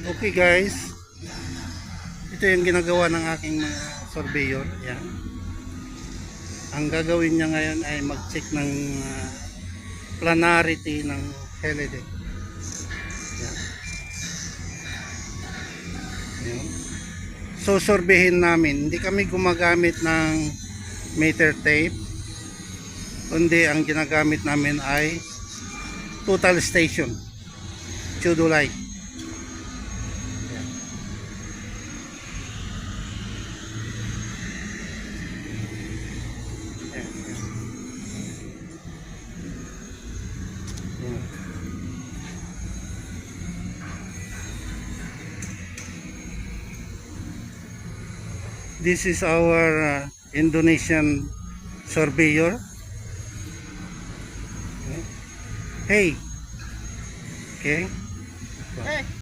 Okay guys, ito yung ginagawa ng aking mga surveyor. Yan. Ang gagawin niya ngayon ay mag-check ng planarity ng LED. Yan. Yan. So surveyin namin, hindi kami gumagamit ng meter tape, kundi ang ginagamit namin ay total station, theodolite. This is our Indonesian surveyor. Hey. Okay. Hey.